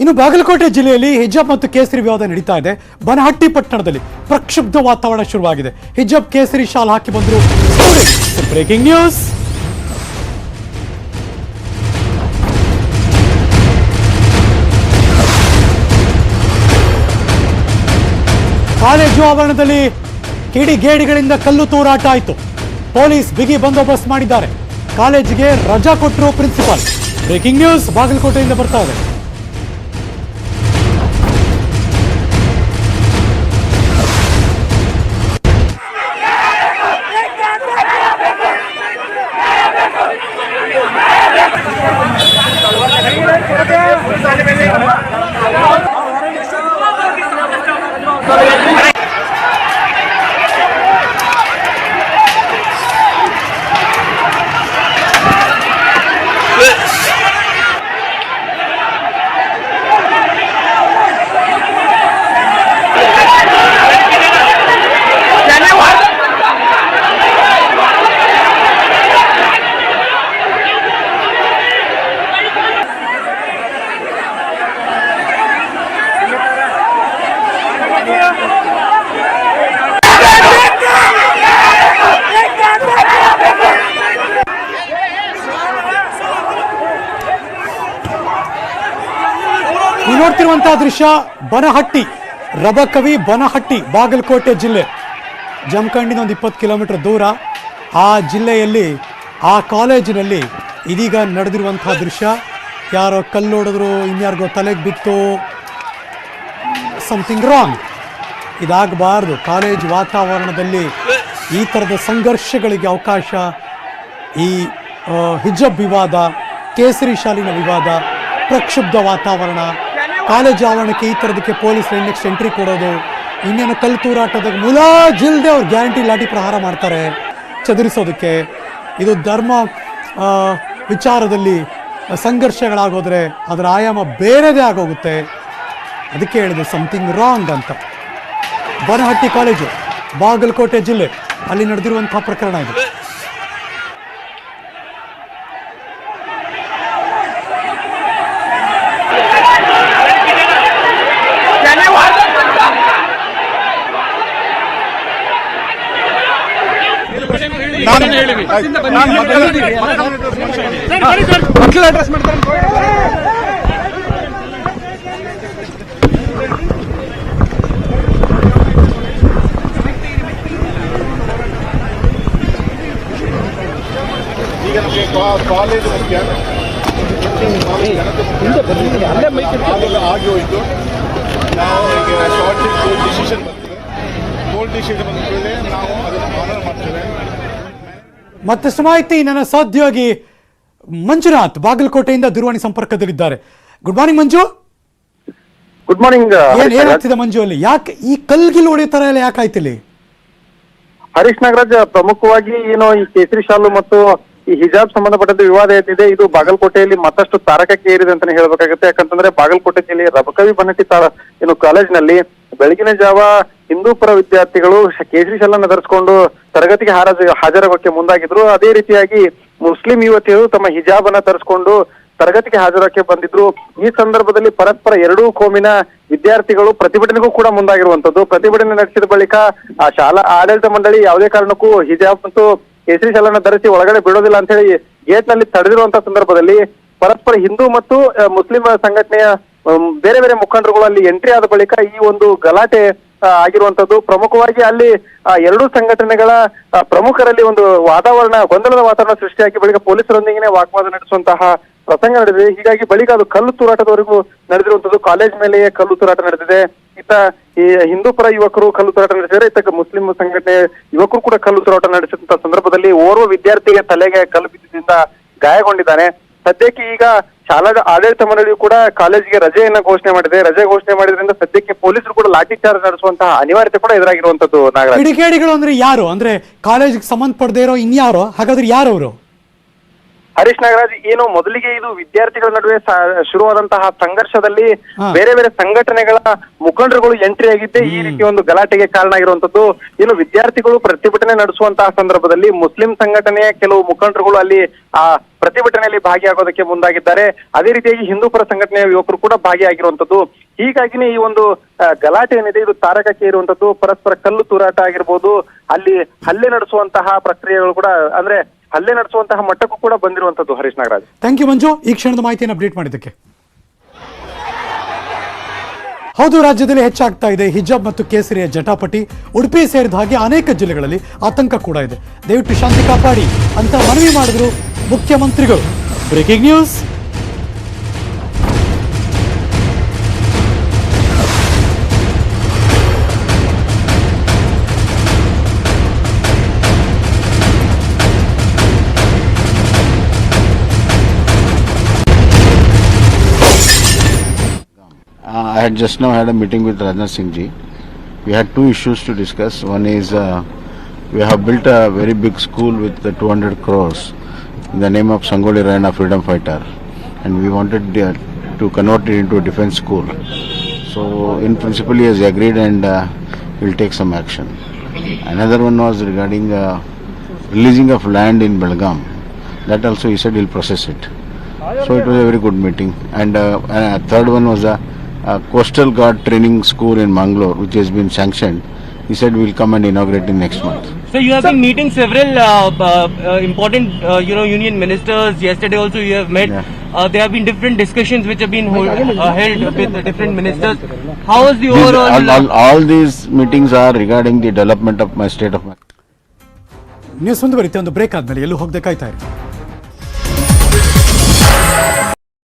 ಇನ್ನು ಬಾಗಲಕೋಟೆ ಜಿಲ್ಲೆಯಲ್ಲಿ ಹಿಜಾಬ್ ಮತ್ತು ಕೇಸರಿ ವಿವಾದ ನಡೀತಾ ಇದೆ. ಬನಹಟ್ಟಿ ಪಟ್ಟಣದಲ್ಲಿ ಪ್ರಕ್ಷುಬ್ಧ ವಾತಾವರಣ ಶುರುವಾಗಿದೆ. ಹಿಜಾಬ್ ಕೇಸರಿ ಶಾಲ್ ಹಾಕಿ ಬಂದರು. Breaking news. ಕಾಲೇಜು ಆವರಣದಲ್ಲಿ ಕಿಡಿಗೇಡಿಗಳಿಂದ ಕಲ್ಲು ತೂರಾಟ ಆಯಿತು. ಪೊಲೀಸ್ ಬಿಗಿ ಬಂದೋಬಸ್ತ್ ಮಾಡಿದ್ದಾರೆ. ಕಾಲೇಜಿಗೆ ರಜಾ ಕೊಟ್ಟರು ಪ್ರಿನ್ಸಿಪಾಲ್. ಬ್ರೇಕಿಂಗ್ ನ್ಯೂಸ್ ಬಾಗಲಕೋಟೆಯಿಂದ ಬರ್ತಾ ಇದೆ. ನೋಡ್ತಿರುವಂತಹ ದೃಶ್ಯ ಬನಹಟ್ಟಿ, ರಬಕವಿ ಬನಹಟ್ಟಿ, ಬಾಗಲಕೋಟೆ ಜಿಲ್ಲೆ. ಜಮಖಂಡಿನ ಒಂದು 20 ಕಿಲೋಮೀಟರ್ ದೂರ. ಆ ಜಿಲ್ಲೆಯಲ್ಲಿ ಆ ಕಾಲೇಜಿನಲ್ಲಿ ಇದೀಗ ನಡೆದಿರುವಂತಹ ದೃಶ್ಯ. ಯಾರೋ ಕಲ್ಲೊಡೆದ್ರು, ಇನ್ಯಾರಿಗೋ ತಲೆಗೆ ಬಿತ್ತು. Something wrong. ಇದಾಗಬಾರ್ದು. ಕಾಲೇಜ್ ವಾತಾವರಣದಲ್ಲಿ ಈ ಥರದ ಸಂಘರ್ಷಗಳಿಗೆ ಅವಕಾಶ. ಈ ಹಿಜಾಬ್ ವಿವಾದ, ಕೇಸರಿ ಶಾಲಿನ ವಿವಾದ, ಪ್ರಕ್ಷುಬ್ಧ ವಾತಾವರಣ, ಕಾಲೇಜ್ ಆವರಣಕ್ಕೆ ಈ ಥರದಕ್ಕೆ ಪೊಲೀಸ್ ನೆಕ್ಸ್ಟ್ ಎಂಟ್ರಿ ಕೊಡೋದು, ಇನ್ನೇನು ಕಲ್ಲು ತೂರಾಟದ ಮುಲಾಜಿಲ್ದೆ ಅವ್ರು ಗ್ಯಾರಂಟಿ ಲಾಠಿ ಪ್ರಹಾರ ಮಾಡ್ತಾರೆ ಚದುರಿಸೋದಕ್ಕೆ. ಇದು ಧರ್ಮ ವಿಚಾರದಲ್ಲಿ ಸಂಘರ್ಷಗಳಾಗೋದ್ರೆ ಅದರ ಆಯಾಮ ಬೇರೆದೇ ಆಗೋಗುತ್ತೆ. ಅದಕ್ಕೆ ಹೇಳಿದೆ ಸಮಥಿಂಗ್ ರಾಂಗ್ ಅಂತ. ಬನಹಟ್ಟಿ ಕಾಲೇಜು, ಬಾಗಲಕೋಟೆ ಜಿಲ್ಲೆ, ಅಲ್ಲಿ ನಡೆದಿರುವಂತಹ ಪ್ರಕರಣ ಇದು. ಕಾಲೇಜ್ ಮುಖ್ಯ ಆಗಿ ಹೋಯಿತು. ನಾವು ಈಗ ಶಾರ್ಟ್ ಡಿಸಿಷನ್ ಬರ್ತದೆ. ಬೋಲ್ಡ್ ಡಿಸಿಷನ್ ಬಂದ ಮೇಲೆ ನಾವು ಅದನ್ನು ಆನರ್ ಮಾಡ್ತೇವೆ. ಮತ್ತಷ್ಟು ಮಾಹಿತಿ ನನ್ನ ಸಹೋದ್ಯೋಗಿ ಮಂಜುನಾಥ್ ಬಾಗಲಕೋಟೆಯಿಂದ ದೂರವಾಣಿ ಸಂಪರ್ಕದಲ್ಲಿದ್ದಾರೆ. Good morning Manju. Good morning. ಏನಾಗ್ತಿದೆ ಮಂಜು ಅಲ್ಲಿ? ಯಾಕೆ ಈ ಕಲ್ಗಿಲ್ ಹೊಡೆಯೋ ತರ ಎಲ್ಲ ಯಾಕಾಯ್ತಿಲ್ಲಿ? ಹರೀಶ್ ನಾಗರಾಜ್, ಪ್ರಮುಖವಾಗಿ ಏನು ಈ ಕೇಸರಿ ಶಾಲು ಮತ್ತು ಈ ಹಿಜಾಬ್ ಸಂಬಂಧಪಟ್ಟಂತೆ ವಿವಾದ ಏನಿದೆ, ಇದು ಬಾಗಲಕೋಟೆಯಲ್ಲಿ ಮತ್ತಷ್ಟು ತಾರಕಕ್ಕೆ ಏರಿದೆ ಅಂತಾನೆ ಹೇಳ್ಬೇಕಾಗುತ್ತೆ. ಯಾಕಂತಂದ್ರೆ ಬಾಗಲಕೋಟೆ ಜಿಲ್ಲೆಯ ರಬಕವಿ ಬನಹಟ್ಟಿ ಏನು ಕಾಲೇಜಿನಲ್ಲಿ ಬೆಳಗಿನ ಜಾವ ಹಿಂದೂಪರ ವಿದ್ಯಾರ್ಥಿಗಳು ಕೇಸರಿ ಶಾಲನ್ನ ಧರಿಸಿಕೊಂಡು ತರಗತಿಗೆ ಹಾಜರಾಗೋಕೆ ಮುಂದಾಗಿದ್ರು. ಅದೇ ರೀತಿಯಾಗಿ ಮುಸ್ಲಿಂ ಯುವತಿಯರು ತಮ್ಮ ಹಿಜಾಬ್ ಅನ್ನ ಧರಿಸಿಕೊಂಡು ತರಗತಿಗೆ ಹಾಜರಾಕೆ ಬಂದಿದ್ರು. ಈ ಸಂದರ್ಭದಲ್ಲಿ ಪರಸ್ಪರ ಎರಡೂ ಕೋಮಿನ ವಿದ್ಯಾರ್ಥಿಗಳು ಪ್ರತಿಭಟನೆಗೂ ಕೂಡ ಮುಂದಾಗಿರುವಂತದ್ದು. ಪ್ರತಿಭಟನೆ ನಡೆಸಿದ ಬಳಿಕ ಆ ಶಾಲಾ ಆಡಳಿತ ಮಂಡಳಿ ಯಾವುದೇ ಕಾರಣಕ್ಕೂ ಹಿಜಾಬ್ ಮತ್ತು ಕೇಸರಿ ಶಾಲನ್ನ ಧರಿಸಿ ಒಳಗಡೆ ಬಿಡೋದಿಲ್ಲ ಅಂತ ಹೇಳಿ ಗೇಟ್ ನಲ್ಲಿ ತಡೆದಿರುವಂತಹ ಸಂದರ್ಭದಲ್ಲಿ ಪರಸ್ಪರ ಹಿಂದೂ ಮತ್ತು ಮುಸ್ಲಿಂ ಸಂಘಟನೆಯ ಬೇರೆ ಬೇರೆ ಮುಖಂಡರುಗಳು ಅಲ್ಲಿ ಎಂಟ್ರಿ ಆದ ಬಳಿಕ ಈ ಒಂದು ಗಲಾಟೆ ಆಗಿರುವಂತದ್ದು. ಪ್ರಮುಖವಾಗಿ ಅಲ್ಲಿ ಎರಡೂ ಸಂಘಟನೆಗಳ ಪ್ರಮುಖರಲ್ಲಿ ಒಂದು ಗೊಂದಲದ ವಾತಾವರಣ ಸೃಷ್ಟಿಯಾಗಿ ಬಳಿಕ ಪೊಲೀಸರೊಂದಿಗೆ ವಾಗ್ವಾದ ನಡೆಸುವಂತಹ ಪ್ರಸಂಗ ನಡೆದಿದೆ. ಹೀಗಾಗಿ ಬಳಿಕ ಅದು ಕಲ್ಲು ತೂರಾಟದವರೆಗೂ ನಡೆದಿರುವಂತದ್ದು. ಕಾಲೇಜ್ ಮೇಲೆಯೇ ಕಲ್ಲು ತೂರಾಟ ನಡೆದಿದೆ. ಇತ್ತ ಈ ಹಿಂದೂಪರ ಯುವಕರು ಕಲ್ಲು ತೂರಾಟ ನಡೆಸಿದರೆ, ಇತ್ತ ಮುಸ್ಲಿಂ ಸಂಘಟನೆ ಯುವಕರು ಕೂಡ ಕಲ್ಲು ತೂರಾಟ ನಡೆಸಿದಂತಹ ಸಂದರ್ಭದಲ್ಲಿ ಓರ್ವ ವಿದ್ಯಾರ್ಥಿಗೆ ತಲೆಗೆ ಕಲ್ಲು ಬಿದ್ದಿದ್ದರಿಂದ ಗಾಯಗೊಂಡಿದ್ದಾನೆ. ಸದ್ಯಕ್ಕೆ ಈಗ ಶಾಲಾ ಆಡಳಿತ ಮಂಡಳಿಯು ಕೂಡ ಕಾಲೇಜಿಗೆ ರಜೆಯನ್ನ ಘೋಷಣೆ ಮಾಡಿದೆ. ರಜೆ ಘೋಷಣೆ ಮಾಡಿದ್ರಿಂದ ಸದ್ಯಕ್ಕೆ ಪೊಲೀಸರು ಕೂಡ ಲಾಠಿ ಚಾರ್ಜ್ ನಡೆಸುವಂತಹ ಅನಿವಾರ್ಯತೆ ಕೂಡ ಎದುರಾಗಿರುವಂತದ್ದು. ನಾಗರಾಜ್, ಕಿಡಿಗೇಡಿಗಳು ಅಂದ್ರೆ ಯಾರು? ಅಂದ್ರೆ ಕಾಲೇಜಿಗೆ ಸಂಬಂಧಪಡದೇ ಇರೋ ಇನ್ಯಾರೋ? ಹಾಗಾದ್ರೆ ಯಾರು ಅವರು? ಹರೀಶ್ ನಾಗರಾಜ್, ಏನು ಮೊದಲಿಗೆ ಇದು ವಿದ್ಯಾರ್ಥಿಗಳ ನಡುವೆ ಶುರುವಾದಂತಹ ಸಂಘರ್ಷದಲ್ಲಿ ಹಾ. ಬೇರೆ ಬೇರೆ ಸಂಘಟನೆಗಳ ಮುಖಂಡರುಗಳು ಎಂಟ್ರಿ ಆಗಿದ್ದೆ ಈ ರೀತಿ ಒಂದು ಗಲಾಟೆಗೆ ಕಾರಣ ಆಗಿರುವಂತದ್ದು. ಇನ್ನು ವಿದ್ಯಾರ್ಥಿಗಳು ಪ್ರತಿಭಟನೆ ನಡೆಸುವಂತಹ ಸಂದರ್ಭದಲ್ಲಿ ಮುಸ್ಲಿಂ ಸಂಘಟನೆಯ ಕೆಲವು ಮುಖಂಡರುಗಳು ಅಲ್ಲಿ ಆ ಪ್ರತಿಭಟನೆಯಲ್ಲಿ ಭಾಗಿಯಾಗೋದಕ್ಕೆ ಮುಂದಾಗಿದ್ದಾರೆ. ಅದೇ ರೀತಿಯಾಗಿ ಹಿಂದೂ ಪರ ಸಂಘಟನೆಯ ಯುವಕರು ಕೂಡ ಭಾಗಿಯಾಗಿರುವಂತದ್ದು. ಹೀಗಾಗಿನೇ ಈ ಒಂದು ಗಲಾಟೆ ಏನಿದೆ ಇದು ತಾರಕಕ್ಕೆ ಇರುವಂತದ್ದು. ಪರಸ್ಪರ ಕಲ್ಲು ತೂರಾಟ ಆಗಿರ್ಬೋದು, ಅಲ್ಲಿ ಹಲ್ಲೆ ನಡೆಸುವಂತಹ ಪ್ರಕ್ರಿಯೆಗಳು ಕೂಡ, ಅಂದ್ರೆ ಹಲ್ಲೆ ನಡೆಸುವಂತಹ ಮಟ್ಟಕ್ಕೂ ಕೂಡ ಬಂದಿರುವಂತದ್ದು. ಹರೀಶ್ ನಾಗರಾಜ್, ಥ್ಯಾಂಕ್ ಯು ಮಂಜು, ಈ ಕ್ಷಣದ ಮಾಹಿತಿಯನ್ನು ಅಪ್ಡೇಟ್ ಮಾಡಿದ್ದಕ್ಕೆ. ಹೌದು, ರಾಜ್ಯದಲ್ಲಿ ಹೆಚ್ಚಾಗ್ತಾ ಇದೆ ಹಿಜಾಬ್ ಮತ್ತು ಕೇಸರಿಯ ಜಟಾಪಟಿ. ಉಡುಪಿ ಸೇರಿದ ಹಾಗೆ ಅನೇಕ ಜಿಲ್ಲೆಗಳಲ್ಲಿ ಆತಂಕ ಕೂಡ ಇದೆ. ದಯವಿಟ್ಟು ಶಾಂತಿ ಕಾಪಾಡಿ ಅಂತ ಮನವಿ ಮಾಡಿದ್ರು ಮುಖ್ಯಮಂತ್ರಿಗಳು. Breaking news. I had just now had a meeting with Rajnath Singh ji. We had two issues to discuss. One is we have built a very big school with 200 crores in the name of Sangoli Raina freedom fighter, and we wanted to convert it into a defense school. So in principle he has agreed, and we'll take some action. Another one was regarding releasing of land in Belgaum. That also he said he'll process it. So it was a very good meeting. And a third one was a coastal guard training school in Mangalore, which has been sanctioned. He said we'll come and inaugurate in next month. So you have been meeting several important union ministers. Yesterday also you have met. Yeah. There have been different discussions which have been held with the different ministers. How is the These, overall? all these meetings are regarding the development of my state of mind. News ಮುಂದುವರಿತೆ. ಒಂದು break ಆದ್ಮೇಲೆ ಎಲ್ಲೂ ಹೋಗದೆ ಕಾಯ್ತಾ ಇರಿ.